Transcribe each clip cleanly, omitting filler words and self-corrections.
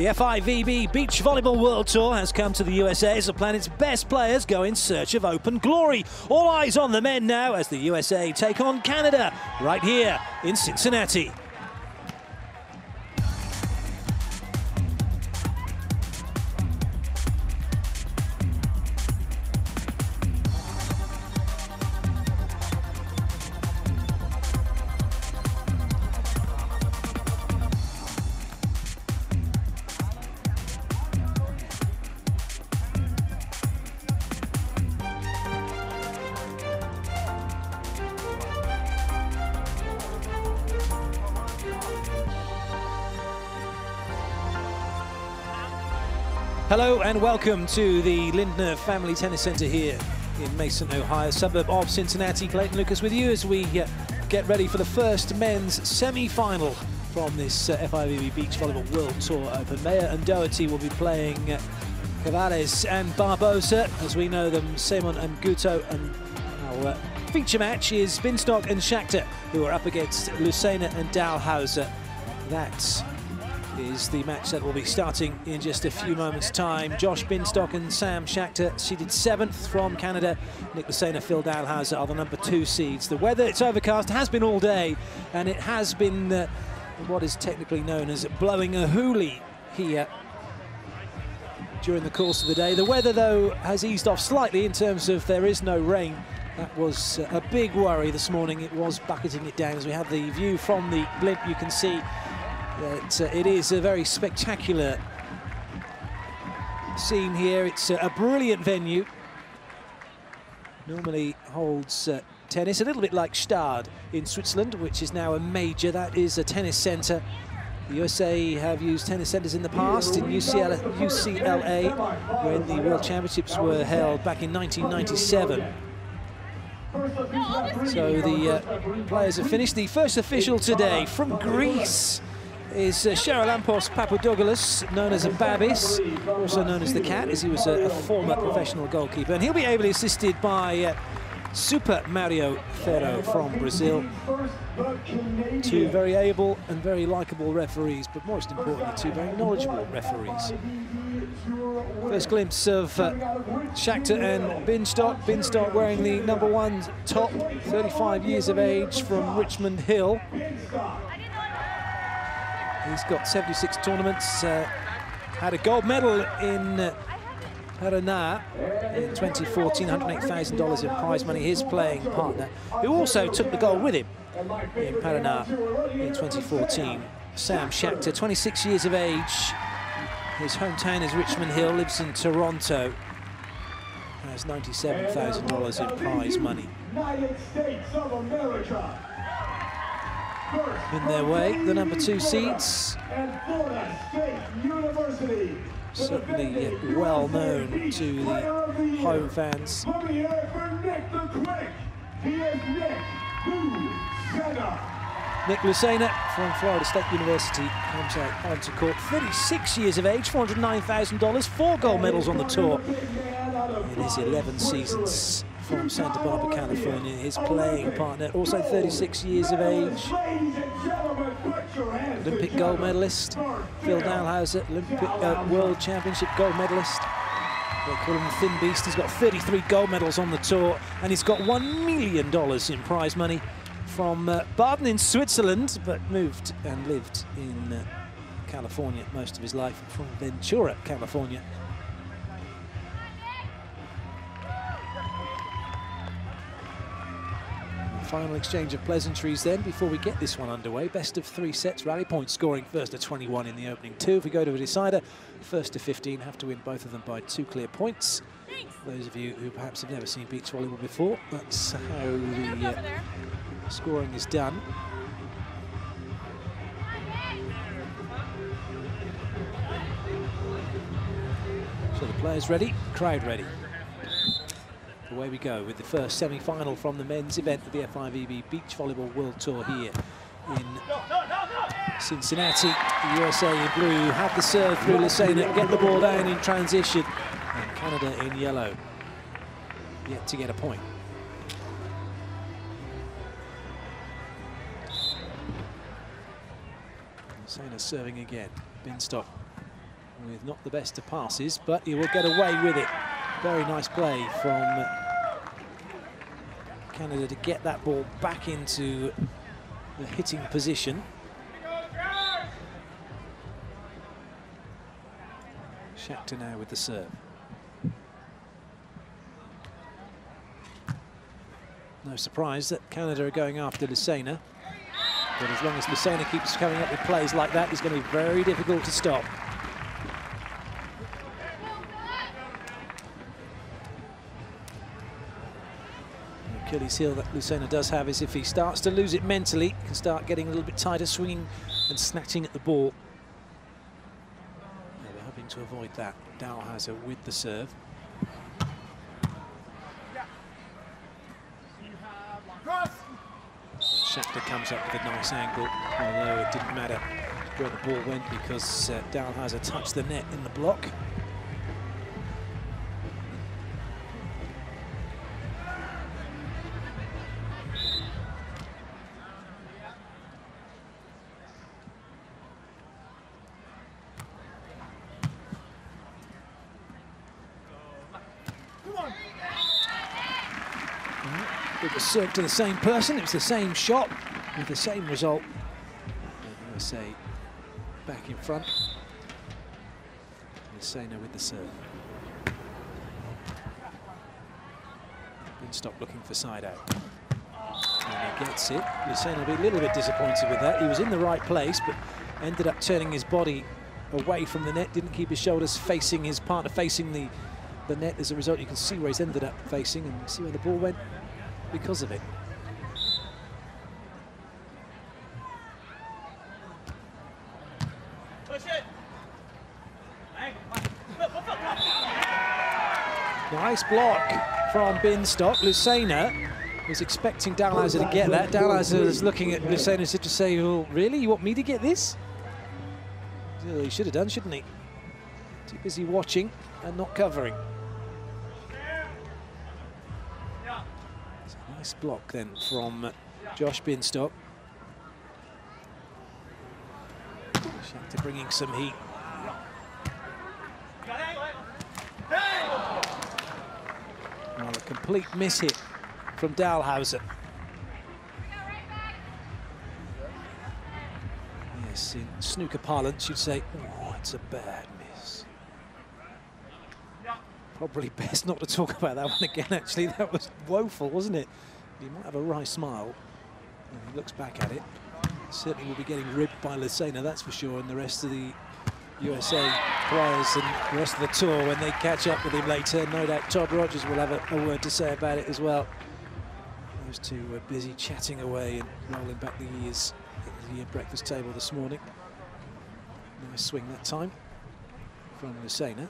The FIVB Beach Volleyball World Tour has come to the USA as the planet's best players go in search of open glory. All eyes on the men now as the USA take on Canada right here in Cincinnati. Hello and welcome to the Lindner Family Tennis Center here in Mason, Ohio, suburb of Cincinnati. Clayton Lucas with you as we get ready for the first men's semi-final from this FIVB Beach Volleyball World Tour Open. Mayer and Doherty will be playing Cavales and Barbosa, as we know them, Simon and Guto, and our feature match is Binstock and Schachter, who are up against Lucena and Dalhausser. That is the match that will be starting in just a few moments' time. Josh Binstock and Sam Schachter seeded 7th from Canada. Nick Lucena, Phil Dalhausser are the number 2 seeds. The weather, it's overcast, has been all day, and it has been what is technically known as blowing a hoolie here during the course of the day. The weather, though, has eased off slightly in terms of there is no rain. That was a big worry this morning. It was bucketing it down. As we have the view from the blimp, you can see that it is a very spectacular scene here. It's a brilliant venue. Normally holds tennis, a little bit like Stade in Switzerland, which is now a major. That is a tennis centre. The USA have used tennis centres in the past, in UCLA, when the World Championships were held back in 1997. So the players have finished. The first official today from Greece is Charalampos Papadopoulos, known as a Babis, also known as the Cat, as he was a former professional goalkeeper. And he'll be ably assisted by Super Mario Ferro from Brazil. 2 very able and very likeable referees, but most importantly, 2 very knowledgeable referees. First glimpse of Schachter and Binstock. Binstock wearing the #1 top, 35 years of age, from Richmond Hill. He's got 76 tournaments, had a gold medal in Paraná in 2014, $108,000 in prize money. His playing partner, who also took the gold with him in Paraná in 2014, Sam Schachter, 26 years of age. His hometown is Richmond Hill, lives in Toronto, has $97,000 in prize money. United States of America. In their way, the #2 seeds. Certainly well known to the home fans. Nick Lucena from Florida State University comes out onto court. 36 years of age, $409,000, 4 gold medals on the tour in his 11 seasons from Santa Barbara, California. His playing partner, also 36 years of age, Olympic gold medalist, Phil Dalhausser, Olympic World Championship gold medalist. They call him the Thin Beast. He's got 33 gold medals on the tour, and he's got $1 million in prize money from Baden in Switzerland, but moved and lived in California most of his life, from Ventura, California. Final exchange of pleasantries then before we get this one underway. Best of 3 sets, rally point scoring first to 21 in the opening 2. If we go to a decider, first to 15 have to win both of them by 2 clear points. Those of you who perhaps have never seen beach volleyball before, that's how the scoring is done. So the players ready, crowd ready. Away we go with the first semi-final from the men's event of the FIVB Beach Volleyball World Tour here in Cincinnati. The USA in blue have the serve through Lucena, get the ball down in transition, and Canada in yellow yet to get a point. Lucena serving again. Binstock with not the best of passes, but he will get away with it. Very nice play from Canada to get that ball back into the hitting position. Shakhtar now with the serve. No surprise that Canada are going after Lucena. But as long as Lucena keeps coming up with plays like that, it's going to be very difficult to stop. The Achilles heel that Lucena does have is if he starts to lose it mentally, he can start getting a little bit tighter, swinging and snatching at the ball. Yeah, they're hoping to avoid that. Dalhausser with the serve. Shakhtar comes up with a nice angle, although it didn't matter where the ball went because Dalhausser touched the net in the block. It was served to the same person, it was the same shot with the same result. And USA back in front. Lucena with the serve. Binstock looking for side out. And he gets it. Lucena will be a little bit disappointed with that. He was in the right place, but ended up turning his body away from the net, didn't keep his shoulders facing his partner, facing the net. As a result, you can see where he's ended up facing and see where the ball went because of it. Nice block from Binstock. Lucena was expecting Dalhausser to get that. Dalhausser was looking at Lucena as if to say, well, really? You want me to get this? Well, he should have done, shouldn't he? Too busy watching and not covering. It's a nice block then from Josh Binstock. Shakhtar bringing some heat. Well, a complete miss-hit from Dalhausser. Yes, in snooker parlance, you'd say, oh, it's a bad miss. Probably best not to talk about that one again, actually. That was woeful, wasn't it? He might have a wry smile when he looks back at it. Certainly will be getting ribbed by Lucena, that's for sure, and the rest of the USA players and the rest of the tour when they catch up with him later. No doubt Todd Rogers will have a word to say about it as well. Those two were busy chatting away and rolling back the years at the breakfast table this morning. Nice swing that time from Lucena.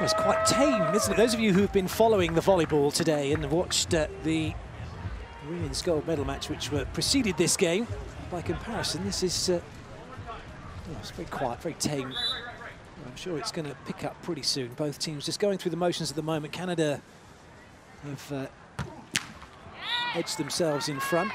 It's quite tame, isn't it? Those of you who've been following the volleyball today and have watched the women's gold medal match, which preceded this game, by comparison, this is it's very quiet, very tame. I'm sure it's going to pick up pretty soon. Both teams just going through the motions at the moment. Canada have edged themselves in front.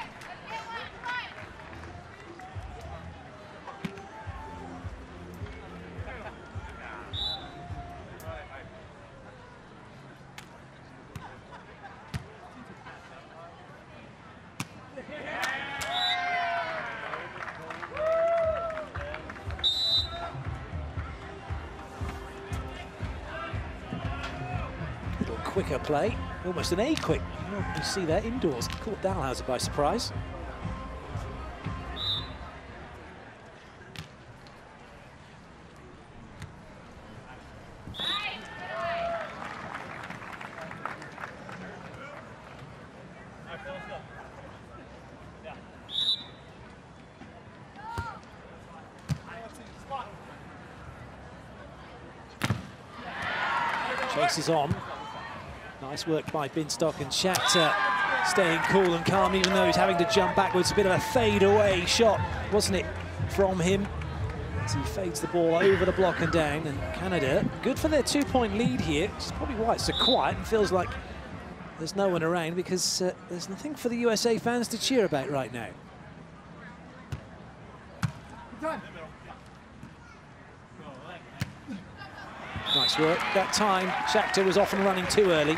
Quicker play, almost an A-quick. You see that indoors. Caught Dalhausser by surprise. races on. Nice work by Binstock, and Schachter staying cool and calm even though he's having to jump backwards. A bit of a fade-away shot, wasn't it, from him? As he fades the ball over the block and down, and Canada, good for their 2-point lead here, which is probably why it's so quiet and feels like there's no one around, because there's nothing for the USA fans to cheer about right now. Nice work. That time, Schachter was often running too early.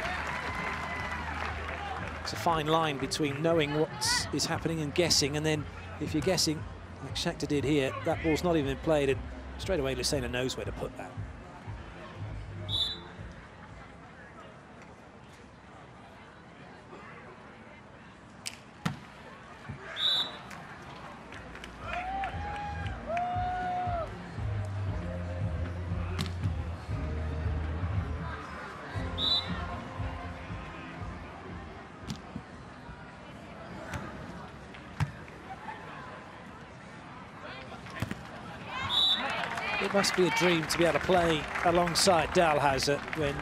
It's a fine line between knowing what is happening and guessing, and then if you're guessing, like Schachter did here, that ball's not even played, and straight away Lucena knows where to put that. It must be a dream to be able to play alongside Dalhausser when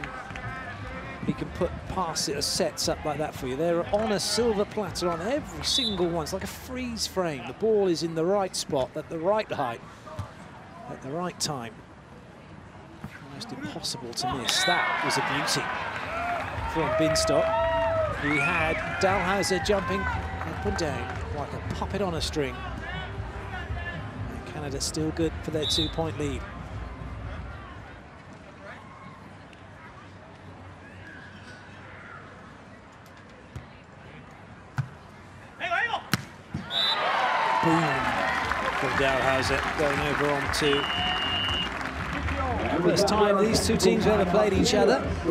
he can put pass it or sets up like that for you. They're on a silver platter on every single one. It's like a freeze frame. The ball is in the right spot, at the right height, at the right time. Almost impossible to miss. That was a beauty from Binstock. He had Dalhausser jumping up and down like a puppet on a string. Canada still good for their 2-point lead. Boom from Dalhausser, going over on to first time these two teams have ever played each other. Have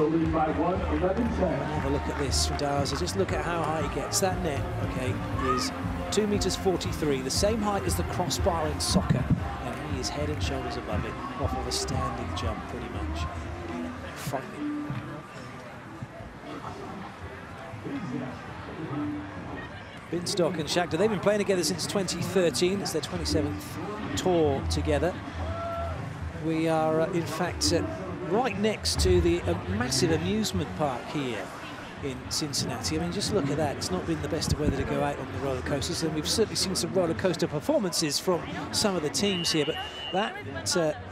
a look at this from Dalhausser. Just look at how high he gets. That net, okay, is 2.43 meters, the same height as the crossbar in soccer, and he is head and shoulders above it, off of a standing jump, pretty much. Frightening. Binstock and Schachter, they've been playing together since 2013. It's their 27th tour together. We are, in fact, right next to the massive amusement park here in Cincinnati. I mean, just look at that. It's not been the best of weather to go out on the roller coasters, and we've certainly seen some roller coaster performances from some of the teams here, but that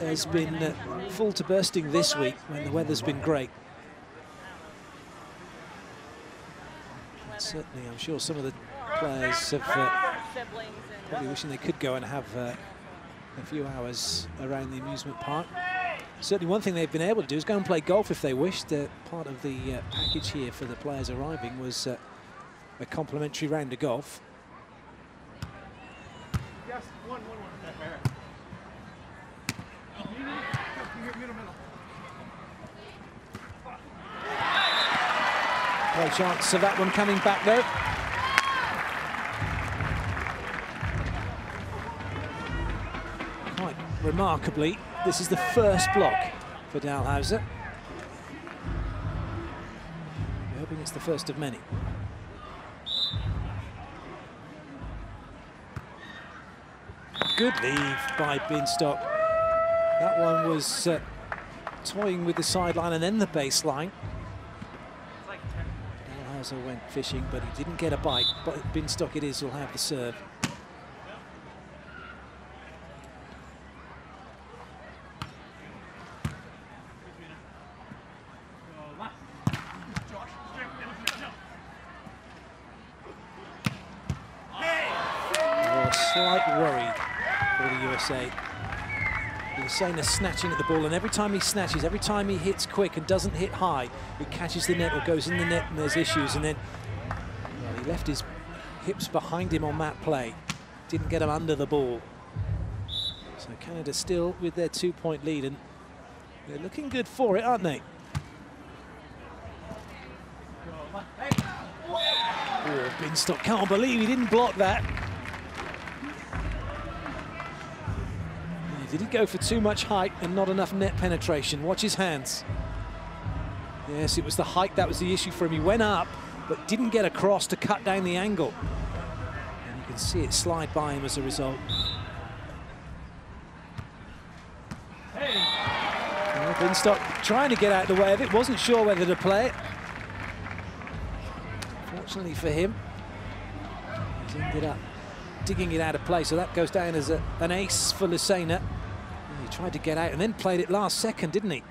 has been full to bursting this week when the weather's been great. And certainly, I'm sure some of the players have probably wishing they could go and have a few hours around the amusement park. Certainly one thing they've been able to do is go and play golf if they wished. Part of the package here for the players arriving was a complimentary round of golf. Yes, one. No chance of that one coming back though. Quite remarkably, this is the first block for Dalhausser. We're hoping it's the first of many. Good leave by Binstock. That one was toying with the sideline and then the baseline. Dalhausser went fishing, but he didn't get a bite. But Binstock it is who'll have the serve. Slight worry for the USA. Lucena snatching at the ball, and every time he snatches, every time he hits quick and doesn't hit high, it catches the net or goes in the net and there's issues. And then, well, he left his hips behind him on that play. Didn't get him under the ball. So Canada still with their 2-point lead, and they're looking good for it, aren't they? Oh, Binstock can't believe he didn't block that. Did he go for too much height and not enough net penetration? Watch his hands. Yes, it was the height that was the issue for him. He went up, but didn't get across to cut down the angle. And you can see it slide by him as a result. Well, Binstock trying to get out of the way of it, wasn't sure whether to play it. Fortunately for him, he's ended up digging it out of play, so that goes down as an ace for Lucena. He tried to get out and then played it last second, didn't he?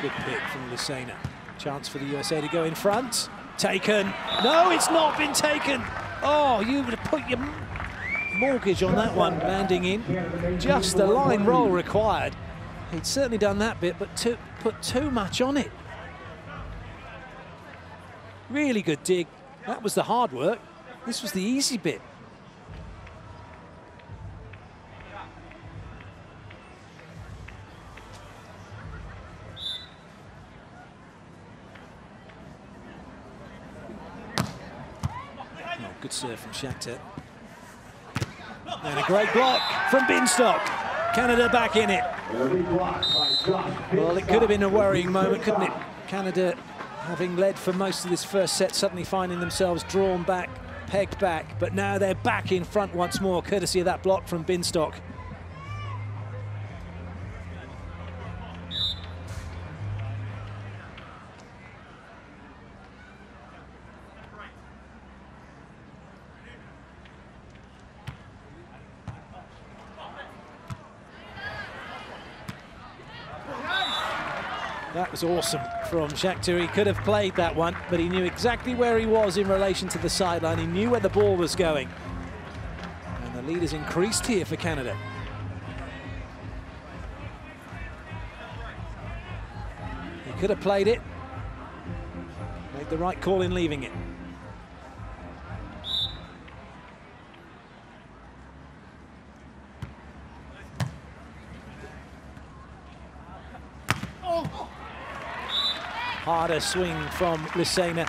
Good pick from Lucena. Chance for the USA to go in front. Taken. No, it's not been taken. Oh, you would have put your mortgage on that one, landing in. Just the line roll required. He'd certainly done that bit, but put too much on it. Really good dig. That was the hard work. This was the easy bit. Good serve from Shakhtar. And a great block from Binstock. Canada back in it. Well, it could have been a worrying moment, couldn't it? Canada, having led for most of this first set, suddenly finding themselves drawn back, pegged back. But now they're back in front once more, courtesy of that block from Binstock. That was awesome from Shakhtar. He could have played that one, but he knew exactly where he was in relation to the sideline. He knew where the ball was going. And the lead has increased here for Canada. He could have played it. Made the right call in leaving it. Harder swing from Lucena.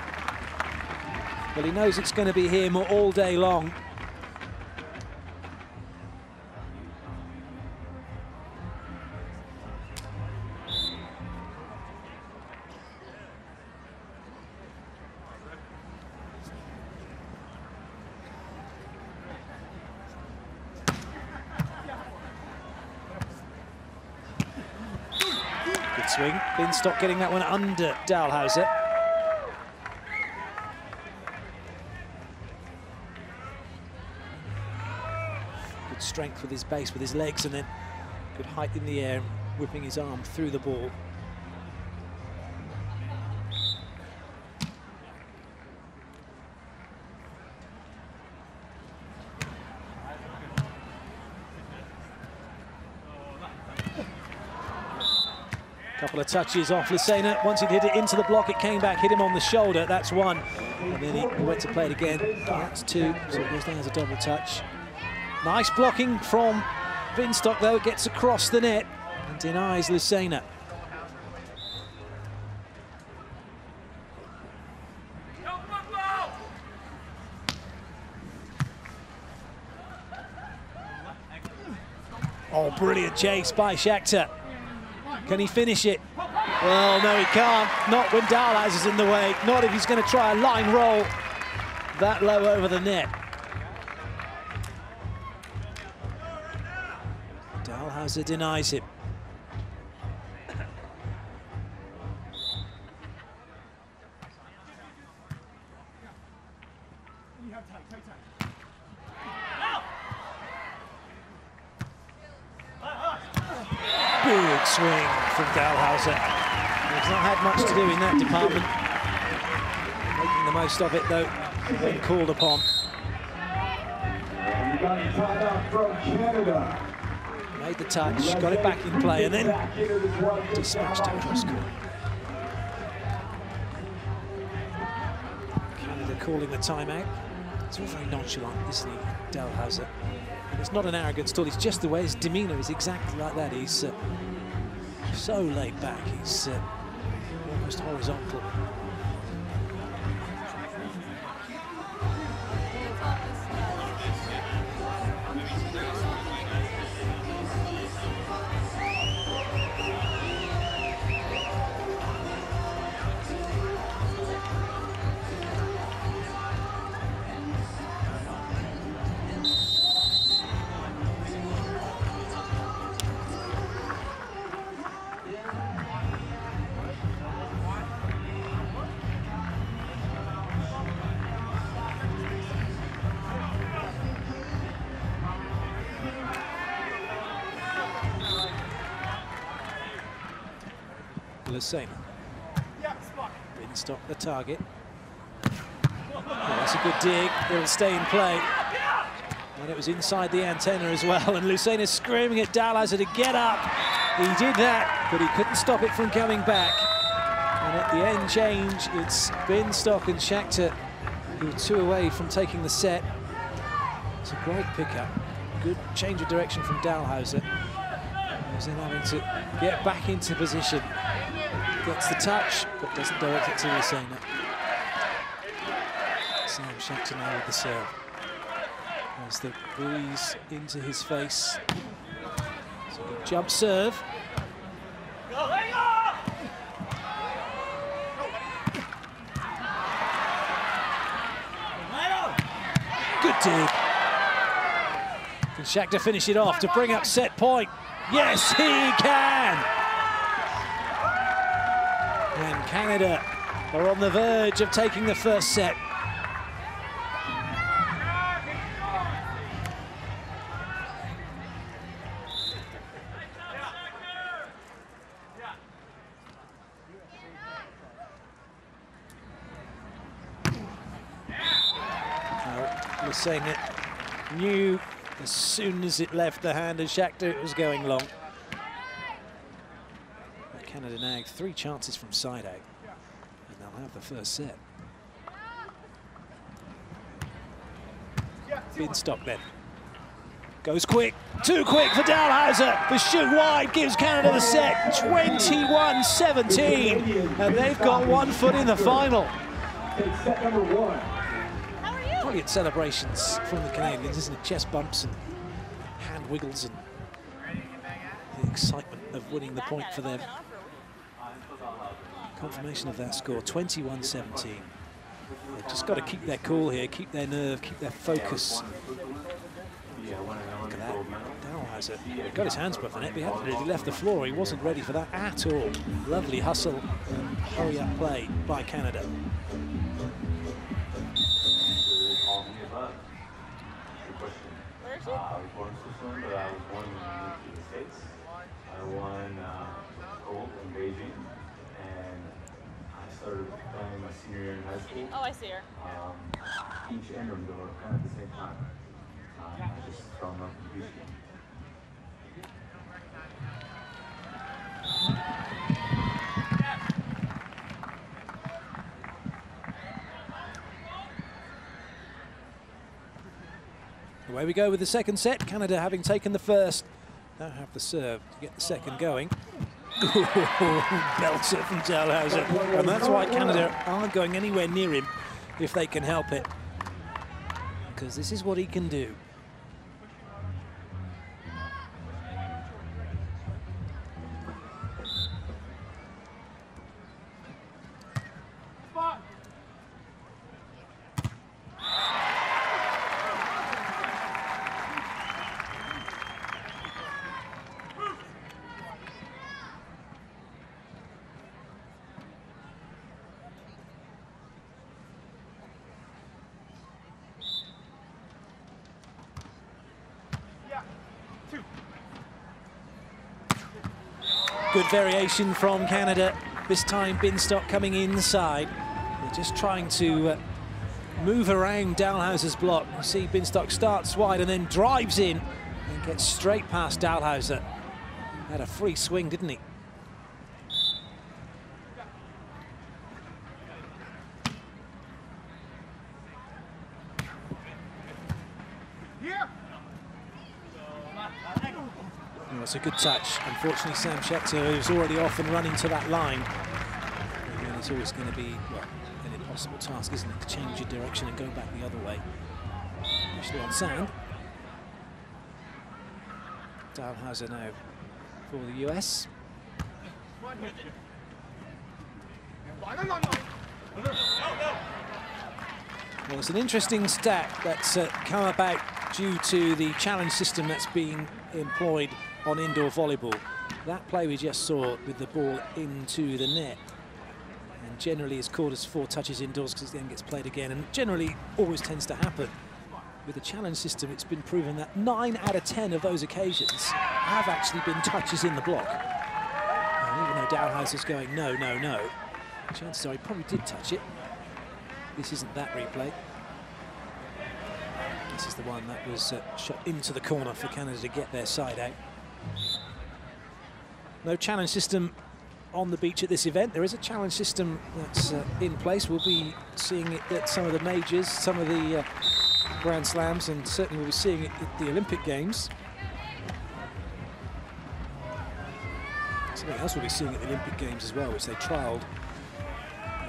Well, he knows it's going to be him all day long. Good swing. Binstock getting that one under Dalhausser. Good strength with his base, with his legs, and then good height in the air, whipping his arm through the ball. Couple of touches off Lucena. Once he'd hit it into the block, it came back, hit him on the shoulder. That's one. And then he went to play it again. That's two. So it goes down as a double touch. Nice blocking from Binstock, though. It gets across the net and denies Lucena. Oh, brilliant chase by Shakhtar. Can he finish it? Well, no, he can't. Not when Dalhausser's in the way. Not if he's going to try a line roll that low over the net. Dalhausser denies him. Big swing from Dalhausser. He's not had much to do in that department. Making the most of it, though, when called upon. Made the touch, got it back in play, and then dispatched it cross court. Canada calling the timeout. It's all very nonchalant, isn't he, Dalhausser? And it's not an arrogance at all, it's just the way his demeanour is exactly like that. He's so laid back, he's almost horizontal. Lucena. Binstock the target. Oh, that's a good dig. It'll stay in play. And it was inside the antenna as well. And Lucena screaming at Dalhausser to get up. He did that, but he couldn't stop it from coming back. And at the end change, it's Binstock and Schachter who are 2 away from taking the set. It's a great pickup. Good change of direction from Dalhausser. He's then having to get back into position. Gets the touch, but doesn't direct it to Lucena. Sam Schachter now with the serve. As the breeze into his face. It's a good jump serve. Good dig. Can Schachter finish it off to bring up set point? Yes, he can! And Canada are on the verge of taking the first set. Lucena knew as soon as it left the hand of Schachter it was going long. But Canada nagged 3 chances from side out, and they'll have the first set. Binstock then. Goes quick, too quick for Dalhausser. The shoot wide gives Canada the set, 21-17, and they've got 1 foot in the final. Set number 1. Brilliant celebrations from the Canadians, isn't it? Chest bumps and hand wiggles and the excitement of winning the point for them. Confirmation of that score, 21-17. They've just got to keep their cool here, keep their nerve, keep their focus. Look at that. Dalhausser got his hands above the net, but he hadn't really left the floor. He wasn't ready for that at all. Lovely hustle and hurry-up play by Canada. I was born in Switzerland, but I was born in the States. I won gold in Beijing, and I started playing my senior year in high school. Oh, I see her. Each and indoor, kind of at the same time. I just fell in love with the beach game. Away we go with the second set. Canada having taken the first. Now have the serve to get the second going. Belter from Dalhausser. And that's why Canada aren't going anywhere near him if they can help it. Because this is what he can do. Good variation from Canada. This time Binstock coming inside. They're just trying to move around Dalhausser's block. You see Binstock starts wide and then drives in and gets straight past Dalhausser. Had a free swing, didn't he? It's a good touch. Unfortunately, Sam Schachter is already off and running to that line. And it's always going to be, well, an impossible task, isn't it, to change your direction and go back the other way, especially on sand. Dalhausser now for the US. Well, it's an interesting stat that's come about due to the challenge system that's being employed on indoor volleyball. That play we just saw with the ball into the net, and generally is called as 4 touches indoors because it then gets played again, and generally always tends to happen. With the challenge system, it's been proven that 9 out of 10 of those occasions have actually been touches in the block. And even though Dalhouser's going, no, no, no, chances are he probably did touch it. This isn't that replay. This is the one that was shot into the corner for Canada to get their side out. No challenge system on the beach at this event. There is a challenge system that's in place. We'll be seeing it at some of the majors, some of the Grand Slams, and certainly we'll be seeing it at the Olympic Games. Something else we'll be seeing at the Olympic Games as well, which they trialled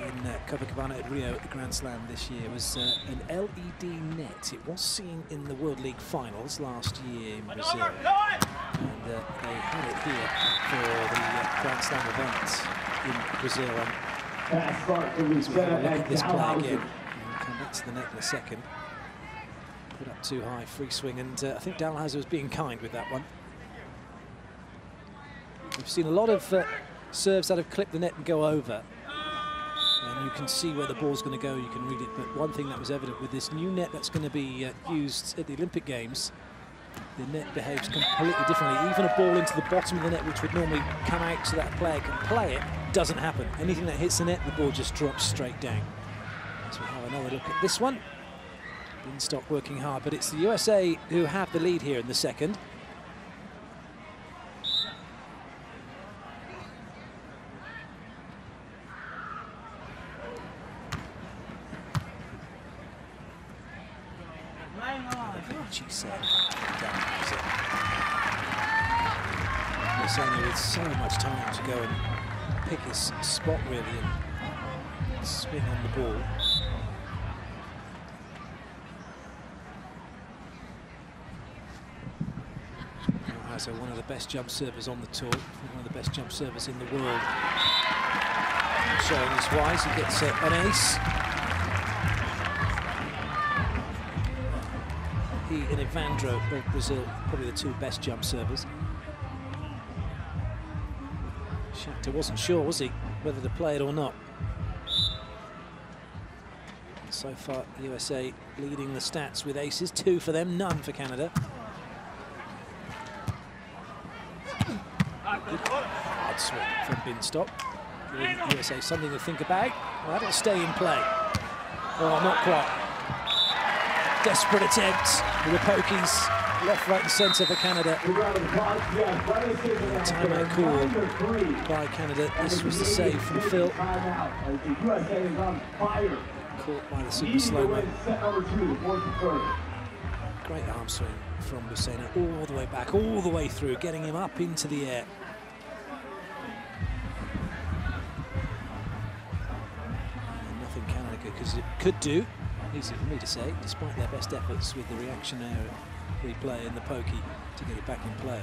in Copacabana at Rio at the Grand Slam this year, was an LED net. It was seen in the World League finals last year in Brazil. And they had it here for the Grand Slam event in Brazil. And let's look at this play again. We'll come back to the net in a second. Put up too high, free swing, and I think Dalhouser was being kind with that one. We've seen a lot of serves that have clipped the net and go over. And you can see where the ball's going to go, you can read it. But one thing that was evident with this new net that's going to be used at the Olympic Games, the net behaves completely differently. Even a ball into the bottom of the net, which would normally come out so that a player can play it, doesn't happen. Anything that hits the net, the ball just drops straight down. So we have another look at this one. Binstock working hard, but it's the USA who have the lead here in the second. She said, Moussena with so much time to go and pick his spot really and swing on the ball. Dalhouser, one of the best jump servers on the tour, one of the best jump servers in the world. Showing his wise, he gets an ace. He and Evandro of Brazil, probably the two best jump servers. Shakhtar wasn't sure, was he, whether to play it or not. So far, the USA leading the stats with aces. 2 for them, none for Canada. Good hard swing from Binstock, giving USA something to think about. Well, that'll stay in play. Oh, not quite. Desperate attempt with the pokies, left, right and centre for Canada. Timeout call by Canada. This was the save from Phil. Caught by the super slow-mo. Great arm swing from Moussena, all the way back, all the way through, getting him up into the air. And nothing Canada could do. Easy for me to say, despite their best efforts with the reactionary replay and the pokey to get it back in play.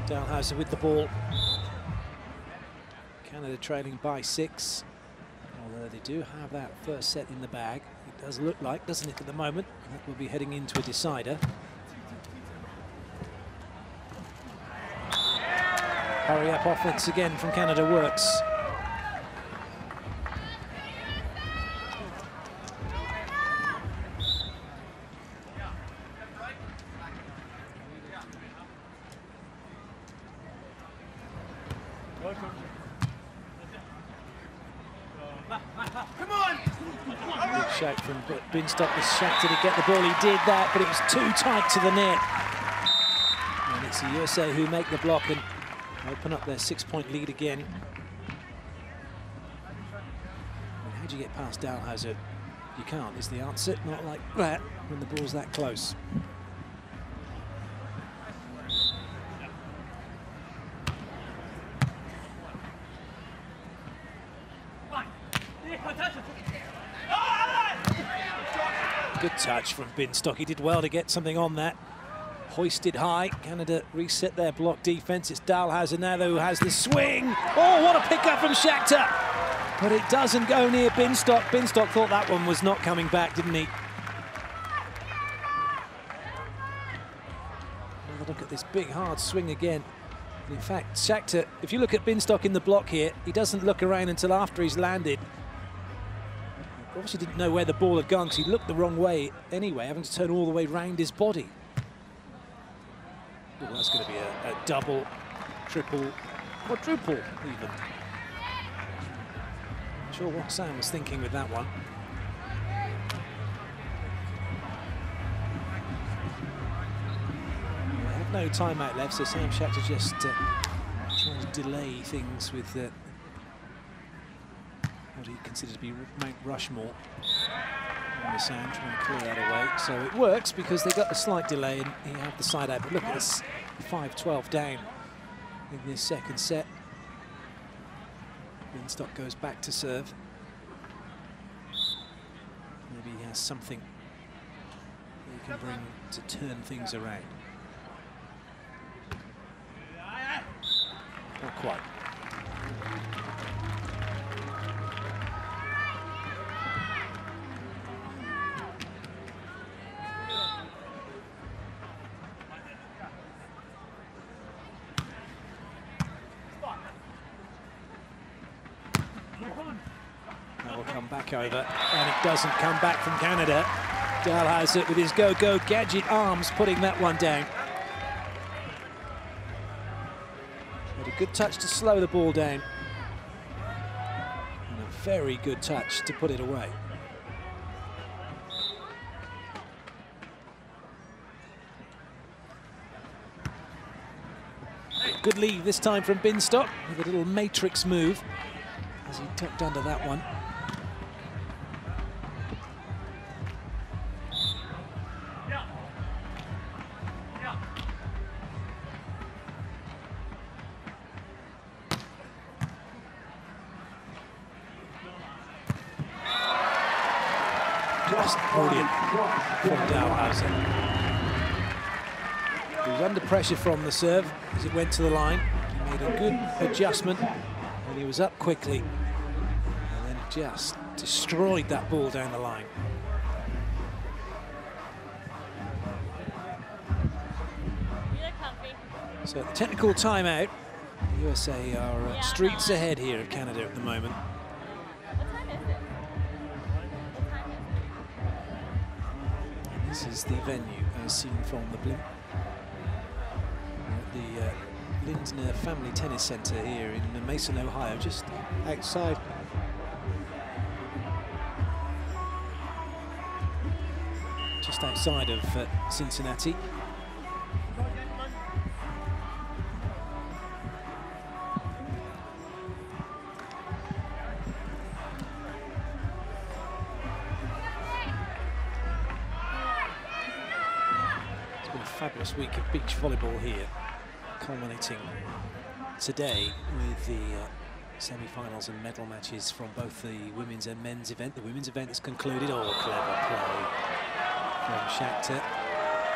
Dalhouser with the ball. Canada trailing by 6. Although they do have that first set in the bag. It does look like, doesn't it, at the moment? That will be heading into a decider. Hurry up offense again from Canada works. Shout from Binstock was shocked did he get the ball, he did that, but it was too tight to the net. And it's the USA who make the block and open up their 6-point lead again. And how do you get past Dalhouser? You can't, is the answer. Not like that when the ball's that close. Good touch from Binstock. He did well to get something on that. Hoisted high. Canada reset their block defense. It's Dalhausser now who has the swing. Oh, what a pickup from Shakhtar. But it doesn't go near Binstock. Binstock thought that one was not coming back, didn't he? Another look at this big, hard swing again. And in fact, Shakhtar, if you look at Binstock in the block here, he doesn't look around until after he's landed. Obviously didn't know where the ball had gone because he looked the wrong way anyway, having to turn all the way round his body. Oh, that's going to be a double, triple, quadruple even. Not sure what Sam was thinking with that one. They have no timeout left, so Sam Shakhtar just trying to delay things with what he considered to be Mount Rushmore on the sand, trying to clear that away. So it works because they got a slight delay and he had the side out. But look at this, 5-12 down in this second set. Binstock goes back to serve. Maybe he has something he can bring to turn things around. Not quite. That will come back over, and it doesn't come back from Canada. Dalhausser with his go-go gadget arms putting that one down. Had a good touch to slow the ball down, and a very good touch to put it away. Good lead this time from Binstock with a little matrix move as he tucked under that one. Just brilliant from Dalhausser. He was under pressure from the serve as it went to the line. He made a good adjustment and he was up quickly and then just destroyed that ball down the line. So at the technical timeout, the USA are streets ahead here of Canada at the moment. And this is the venue as seen from the blimp. The Lindner Family Tennis Center here in Mason, Ohio, just outside of Cincinnati. It's been a fabulous week of beach volleyball here, culminating today with the semi-finals and medal matches from both the women's and men's event. The women's event is concluded. Oh, clever play from Shakhtar.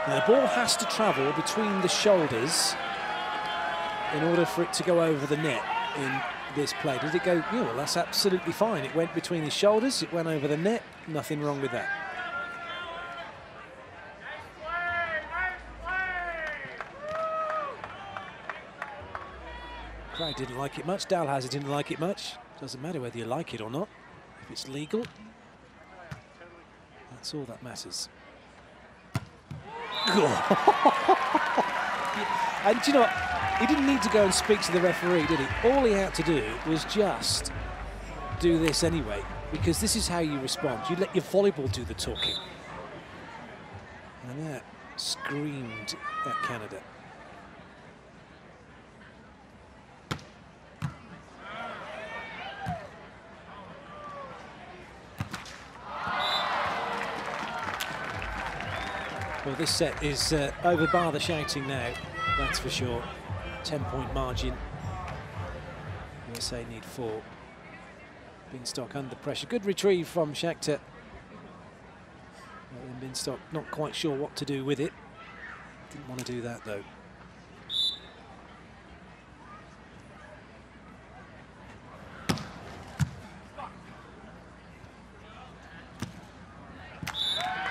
Now the ball has to travel between the shoulders in order for it to go over the net in this play. Did it go? Yeah, well, that's absolutely fine. It went between his shoulders, it went over the net, nothing wrong with that. Crowd didn't like it much. Dalhausser didn't like it much. Doesn't matter whether you like it or not. If it's legal, that's all that matters. And do you know what? He didn't need to go and speak to the referee, did he? All he had to do was just do this anyway, because this is how you respond. You let your volleyball do the talking. And that screamed at Canada. Well, this set is over bar the shouting now, that's for sure. 10-point margin. USA need 4. Binstock under pressure. Good retrieve from Shakhtar. And Binstock not quite sure what to do with it. Didn't want to do that though.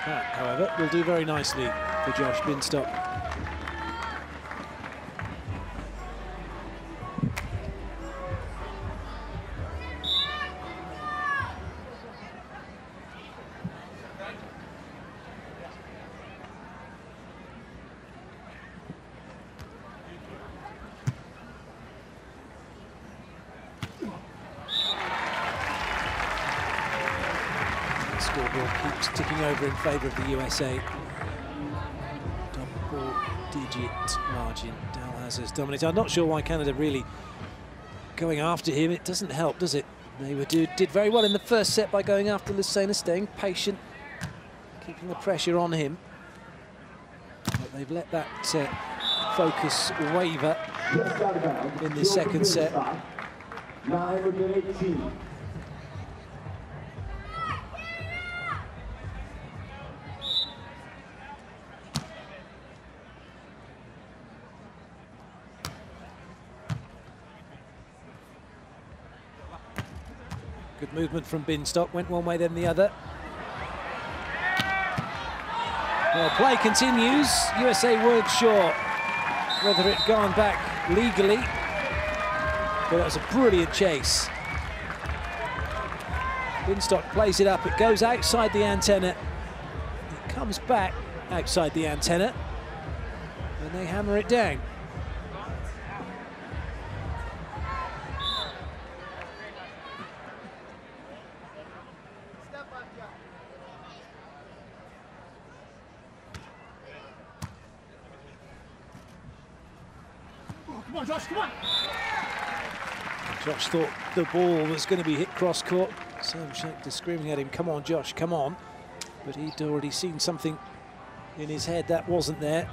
That, however, will do very nicely for Josh Binstock. Scoreboard keeps ticking over in favour of the USA. Double-digit margin. Dalhazard's dominated. I'm not sure why Canada really going after him. It doesn't help, does it? They did very well in the first set by going after Lucena, staying patient, keeping the pressure on him. But they've let that focus waver in the second set. 9-18. Good movement from Binstock, went one way then the other. Well, play continues. USA weren't sure whether it had gone back legally, but that was a brilliant chase. Binstock plays it up, it goes outside the antenna, it comes back outside the antenna, and they hammer it down. Come on, Josh, come on! Josh thought the ball was going to be hit cross-court. Sam Schechter screaming at him, come on, Josh, come on. But he'd already seen something in his head that wasn't there.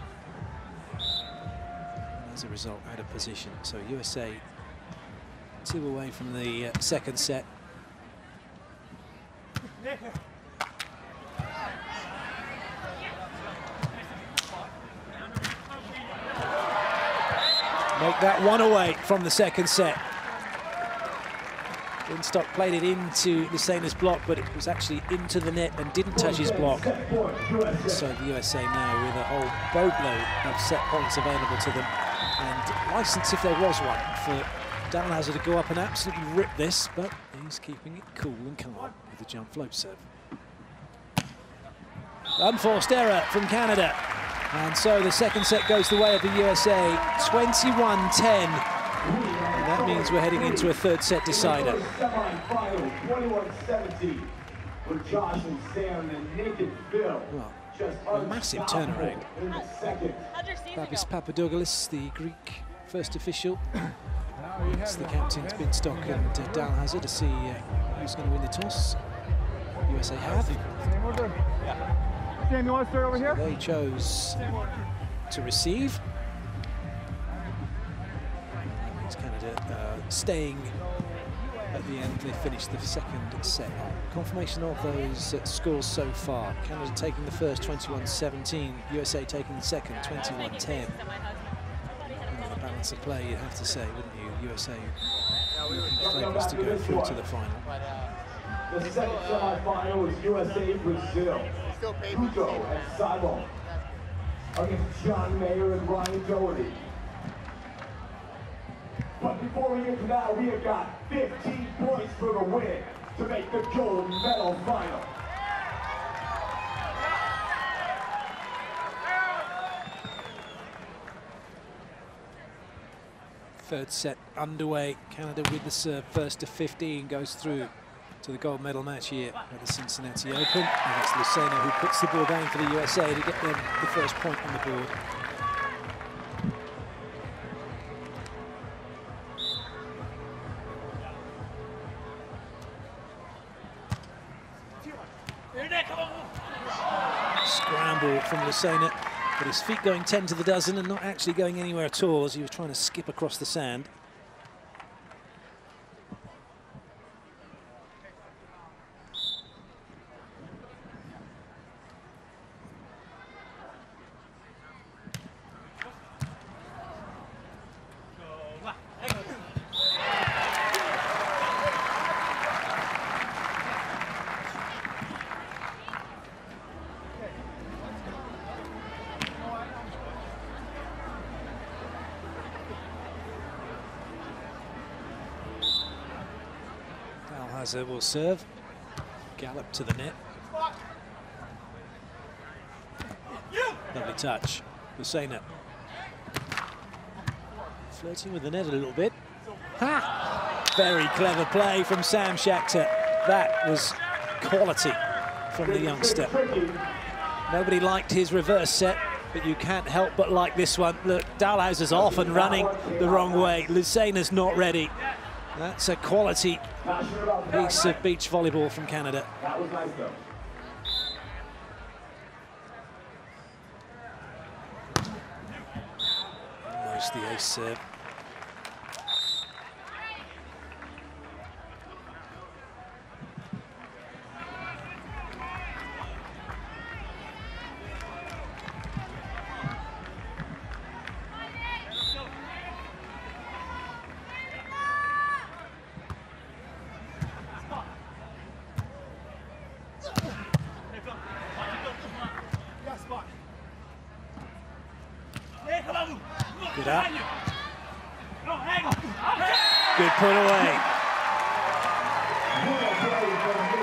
And as a result, out of position. So USA 2 away from the second set. Make that 1 away from the second set. Binstock played it into Lucena's block, but it was actually into the net and didn't touch his block. So the USA now with a whole boatload of set points available to them. And license, if there was one, for Dalhazer to go up and absolutely rip this, but he's keeping it cool and calm with the jump float serve. Unforced error from Canada. And so the second set goes the way of the USA, 21-10. And that means we're heading into a third set decider. Semi-final, 21-17, with Josh and Sam and Nick and Phil. Well, Just a massive turnaround. in the second. Babis Papadopoulos, the Greek first official. It's the captains Binstock and Dalhazer to see who's going to win the toss. USA have. Sam, you want to start over here? They chose to receive. That means Canada staying at the end. They finished the second set. Confirmation of those scores so far. Canada taking the first 21-17, USA taking the second 21-10. The balance of play, you'd have to say, wouldn't you? USA favourites to go through to the final. The second semi-final is USA Brazil. Hugo and Simon against John Mayer and Ryan Doherty. But before we get to that, we have got 15 points for the win to make the gold medal final. Third set underway. Canada with the serve, first to 15, goes through to the gold medal match here at the Cincinnati Open. And it's Lucena who puts the ball down for the USA to get them the first point on the board. Scramble from Lucena, but his feet going 10 to the dozen and not actually going anywhere at all as he was trying to skip across the sand. Dalhausser will serve. Gallop to the net. Lovely touch. Lucena flirting with the net a little bit. Ha! Very clever play from Sam Schachter. That was quality from the youngster. Nobody liked his reverse set, but you can't help but like this one. Look, Dalhausser's off and running the wrong way. Lucena's not ready. That's a quality piece of beach volleyball from Canada. That was nice, though. Almost the ace serve. Good up. Good put away.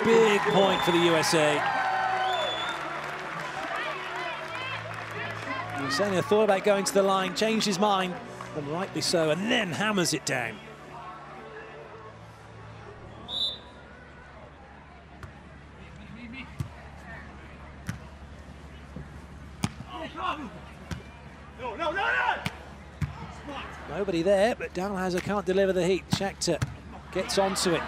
Big point for the USA. Lucena thought about going to the line, changed his mind, and rightly so, and then hammers it down. Nobody there, but Dalhausser can't deliver the heat. Schachter gets onto it.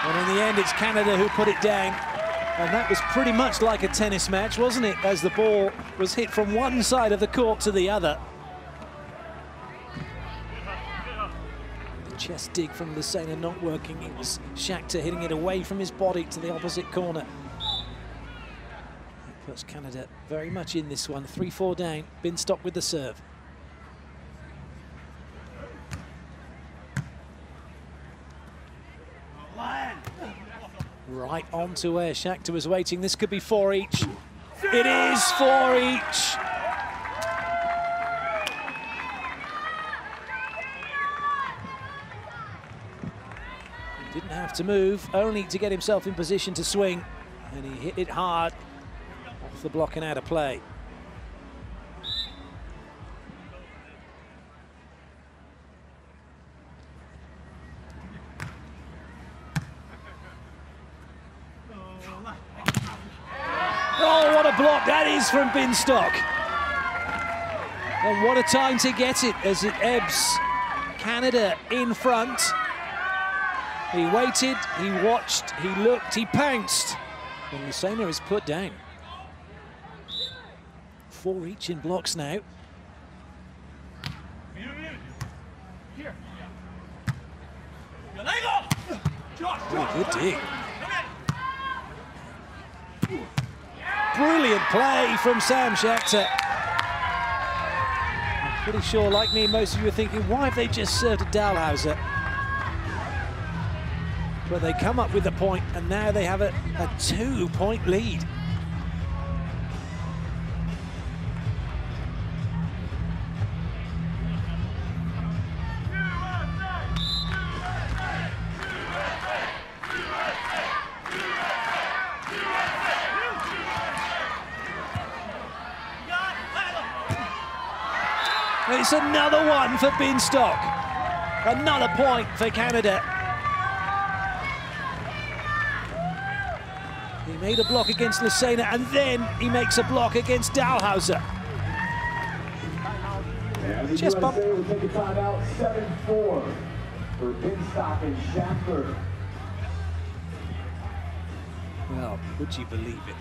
And in the end, it's Canada who put it down. And that was pretty much like a tennis match, wasn't it? As the ball was hit from one side of the court to the other. The chest dig from Lucena not working. It was Schachter hitting it away from his body to the opposite corner. Puts Canada very much in this one. 3-4 down. Binstock with the serve. Right on to where Schachter was waiting. This could be 4 each. It is 4 each. He didn't have to move, only to get himself in position to swing. And he hit it hard. Off the block and out of play. Oh, what a block that is from Binstock. And what a time to get it as it ebbs Canada in front. He waited, he watched, he looked, he pounced. And Lucena is put down. 4 each in blocks now. Really good dig. Brilliant play from Sam Schachter. I'm pretty sure, like me, most of you are thinking, why have they just served a Dalhausser? But they come up with the point, and now they have a 2-point lead. It's another one for Binstock. Another point for Canada. He made a block against Lucena, and then he makes a block against Dalhausser. Chest bump. We'll take a timeout, 7-4 for Binstock and Schachter. Well, would you believe it?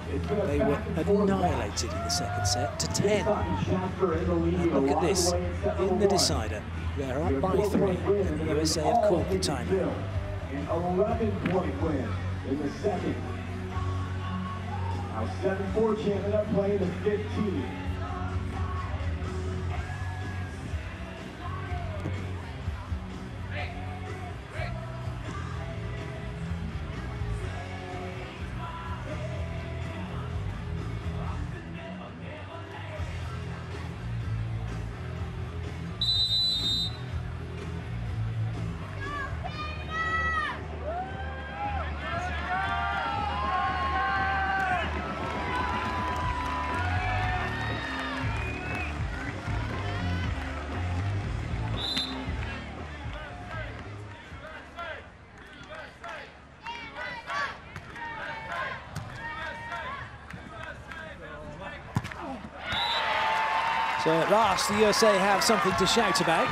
They were annihilated in the second set to 10. And look at this, in the decider, they're up by 3, and the USA have called the timeout. An 11-point win in the second. Now 7-4 Canada playing the 15. So at last, the USA have something to shout about.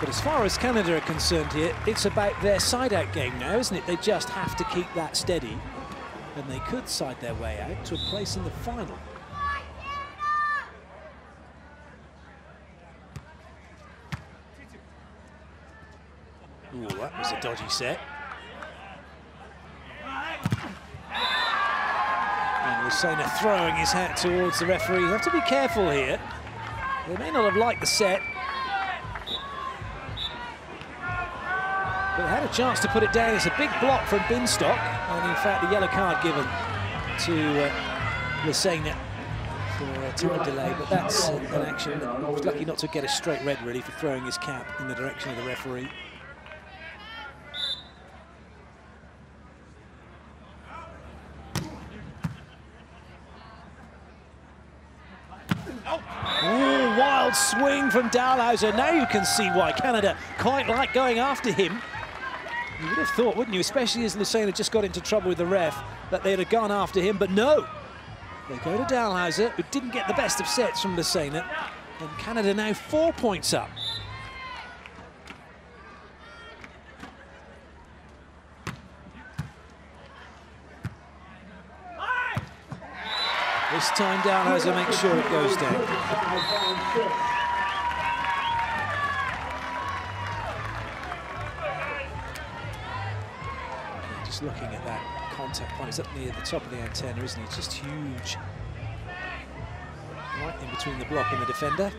But as far as Canada are concerned here, it's about their side-out game now, isn't it? They just have to keep that steady, and they could side their way out to a place in the final. Ooh, that was a dodgy set. And Lusena throwing his hat towards the referee. You have to be careful here. They may not have liked the set, but they had a chance to put it down. It's a big block from Binstock, and in fact the yellow card given to Lusena for a time delay, but that's an action. He was lucky not to get a straight red, really, for throwing his cap in the direction of the referee. Oh, wild swing from Dalhausser. Now you can see why Canada quite like going after him. You would have thought, wouldn't you, especially as Lusena just got into trouble with the ref, that they'd have gone after him, but no. They go to Dalhausser, who didn't get the best of sets from Lusena, and Canada now 4 points up. This time Dalhausser makes sure it goes down. Just looking at that contact point, it's up near the top of the antenna, isn't it? It's just huge. Right in between the block and the defender.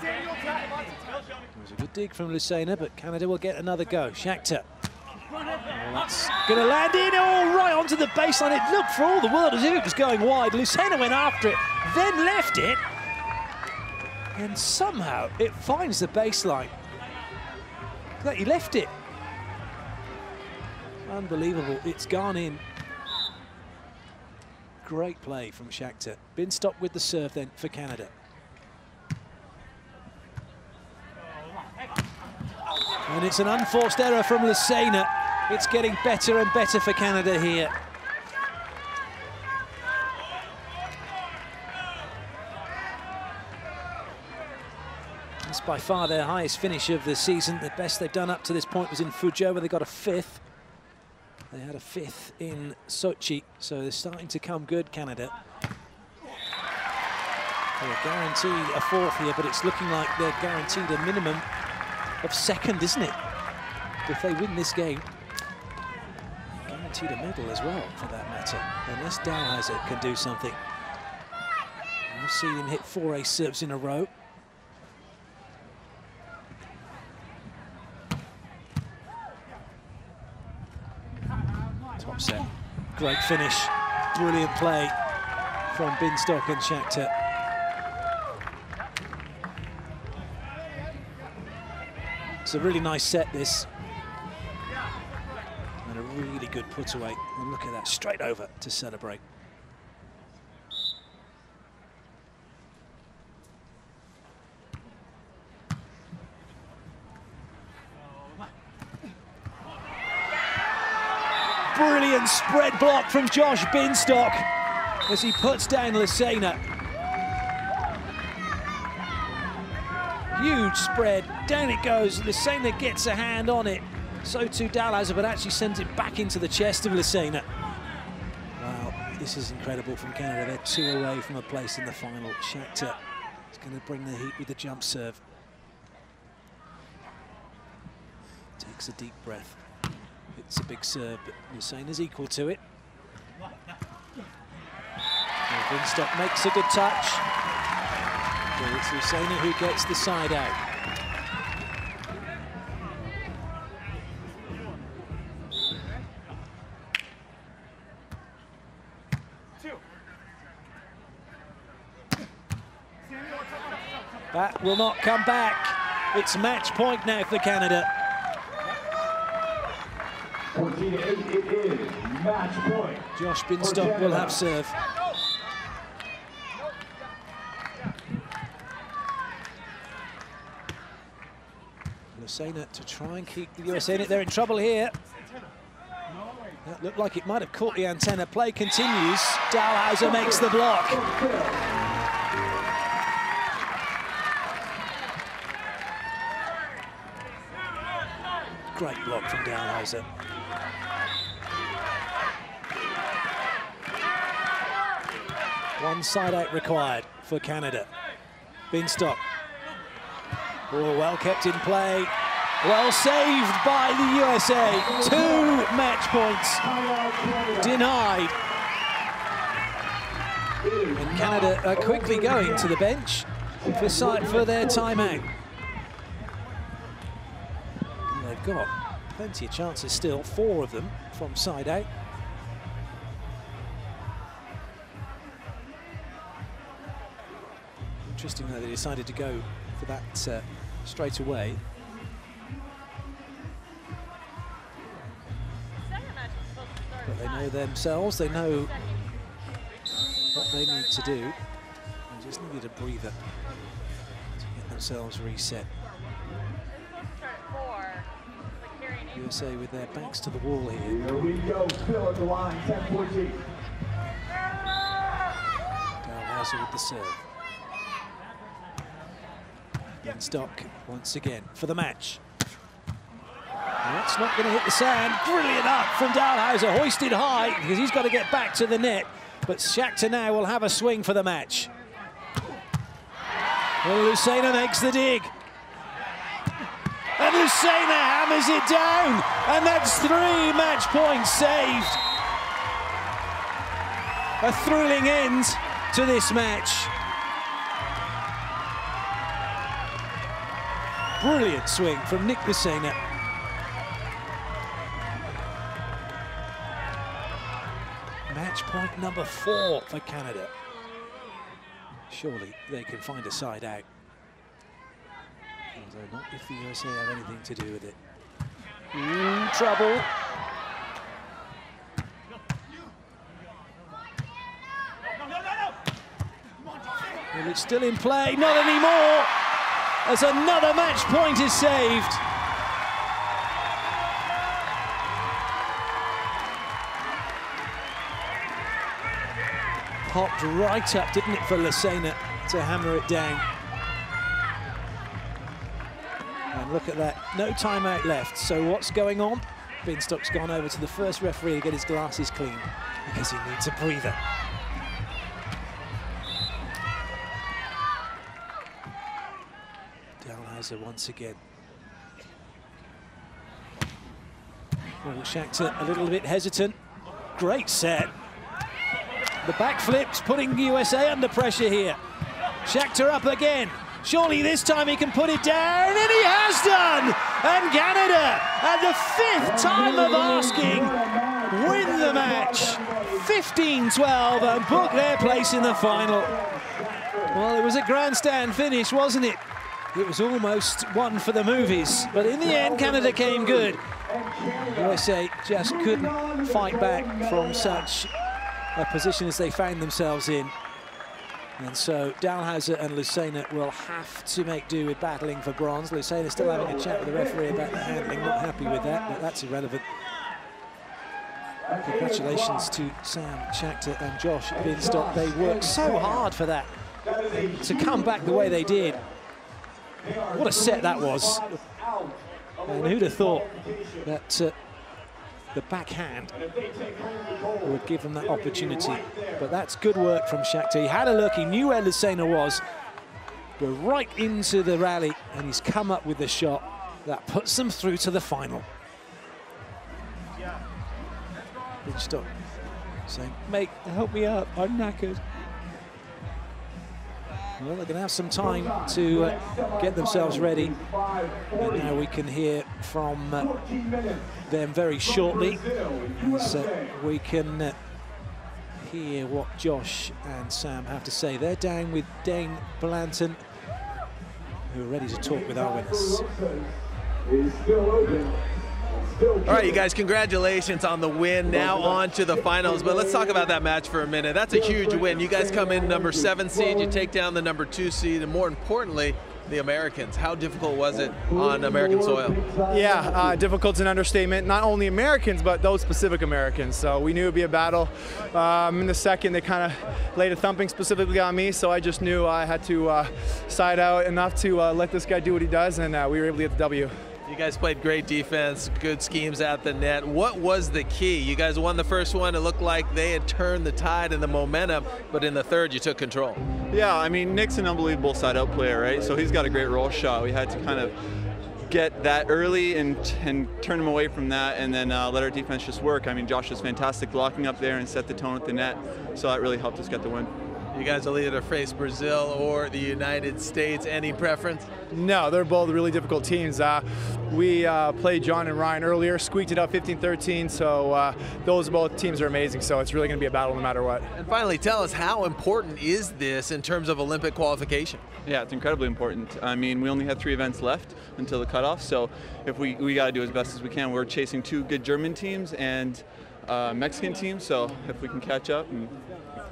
It was a good dig from Lusena, but Canada will get another go. Schachter. Oh, that's going to land in, oh, right onto the baseline. It looked for all the world as if it was going wide. Lusena went after it, then left it, and somehow it finds the baseline. Look at that, he left it. Unbelievable, it's gone in. Great play from Schachter. Binstock with the serve then for Canada. And it's an unforced error from Lusena. It's getting better and better for Canada here. It's by far their highest finish of the season. The best they've done up to this point was in Fuzhou, where they got a 5th. They had a 5th in Sochi, so they're starting to come good, Canada. They're guaranteed a 4th here, but it's looking like they're guaranteed a minimum of 2nd, isn't it? If they win this game, guaranteed a medal as well, for that matter, unless Dalhausser can do something. I've seen him hit 4 ace serves in a row. Top set, great finish, brilliant play from Binstock and Schachter. It's a really nice set, this. And a really good put away. And look at that, straight over to celebrate. Brilliant spread block from Josh Binstock as he puts down Lusena. Huge spread, down it goes. Lusena gets a hand on it. So too Dalhausser, but actually sends it back into the chest of Lusena. Wow, this is incredible from Canada. They're 2 away from a place in the final. Schachter is going to bring the heat with the jump serve. Takes a deep breath. It's a big serve, but Lusena's equal to it. Binstock makes a good touch. But it's Lusena who gets the side out. That will not come back. It's match point now for Canada. 14-8, it is match point. Josh Binstock will have serve. Lusena to try and keep the USA in it. They're in trouble here. That looked like it might have caught the antenna. Play continues. Dalhausser makes the block. Great block from Dalhausser. One side out required for Canada. Binstock. Oh, well kept in play. Well saved by the USA. 2 match points denied. And Canada are quickly going to the bench for their timeout. And they've got plenty of chances still, 4 of them from side out. Interesting that they decided to go for that straight away. But they know themselves, they know what they need to do. They just needed a breather to get themselves reset. USA with their backs to the wall here. Here we go, Phil at the line, 10-14. Dalhausser with the serve. Binstock once again for the match. That's not going to hit the sand. Brilliant up from Dalhausser, hoisted high because he's got to get back to the net. But Schachter now will have a swing for the match. Well, Lucena makes the dig. And Lucena hammers it down. And that's 3 match points saved. A thrilling end to this match. Brilliant swing from Nick Lucena. Match point number 4 for Canada. Surely they can find a side out. Although not if the USA have anything to do with it. Ooh, trouble. Well, it's still in play, not anymore. As another match point is saved. Popped right up, didn't it, for Lucena to hammer it down. And look at that, no timeout left. So what's going on? Binstock's gone over to the first referee to get his glasses cleaned because he needs a breather. Dalhausser once again. Oh, Schachter a little bit hesitant. Great set. The backflip's putting USA under pressure here. Schachter up again. Surely this time he can put it down, and he has done! And Canada, at the 5th time of asking, win the match. 15-12 and book their place in the final. Well, it was a grandstand finish, wasn't it? It was almost one for the movies, but in the end, Canada came good. USA just couldn't fight back from such a position as they found themselves in. And so Dalhausser and Lucena will have to make do with battling for bronze. Lucena still having a chat with the referee about the handling, not happy with that, but that's irrelevant. Congratulations to Sam Schachter and Josh Binstock. They worked so hard for that, to come back the way they did. What a set that was. And who'd have thought that the backhand would give them that opportunity. But that's good work from Schachter. He had a look, he knew where Lucena was. Go right into the rally, and he's come up with the shot that puts them through to the final. Binstock saying, mate, help me up, I'm knackered. Well, they're going to have some time to get themselves ready. And now we can hear from them very shortly. So we can hear what Josh and Sam have to say. They're down with Dane Blanton, who are ready to talk with our winners. All right, you guys, congratulations on the win. Now on to the finals, but let's talk about that match for a minute. That's a huge win. You guys come in number 7 seed, you take down the number 2 seed, and more importantly, the Americans. How difficult was it on American soil? Yeah, difficult's an understatement. Not only Americans, but those specific Americans. So we knew it would be a battle. In the second, they kind of laid a thumping specifically on me, so I just knew I had to side out enough to let this guy do what he does, and we were able to get the W. You guys played great defense, good schemes at the net. What was the key? You guys won the first one. It looked like they had turned the tide and the momentum, but in the third, you took control. Yeah, I mean, Nick's an unbelievable side-out player, right? So he's got a great roll shot. We had to kind of get that early and turn him away from that, and then let our defense just work. I mean, Josh was fantastic blocking up there and set the tone at the net, so that really helped us get the win. You guys will either face Brazil or the United States. Any preference? No, they're both really difficult teams. We played John and Ryan earlier, squeaked it up 15-13, so those both teams are amazing, so it's really going to be a battle no matter what. And finally, tell us, how important is this in terms of Olympic qualification? Yeah, it's incredibly important. I mean, we only have 3 events left until the cutoff, so if we got to do as best as we can. We're chasing 2 good German teams and Mexican teams, so if we can catch up and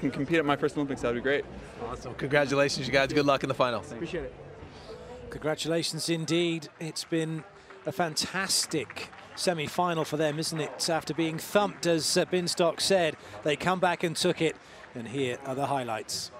can compete at my first Olympics, that would be great. Awesome. Congratulations, you guys. Good luck in the finals. Appreciate it. Congratulations indeed. It's been a fantastic semi-final for them, isn't it? After being thumped, as Binstock said, they come back and took it. And here are the highlights.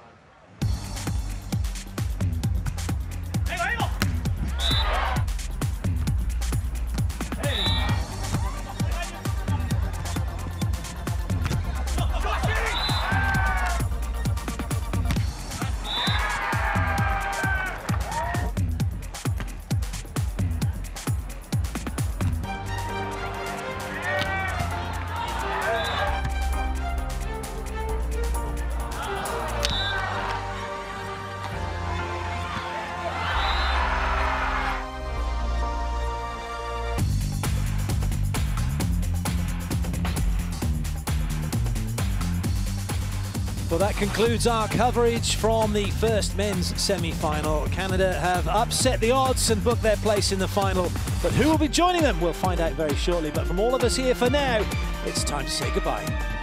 Well, that concludes our coverage from the first men's semi-final. Canada have upset the odds and booked their place in the final. But who will be joining them? We'll find out very shortly. But from all of us here for now, it's time to say goodbye.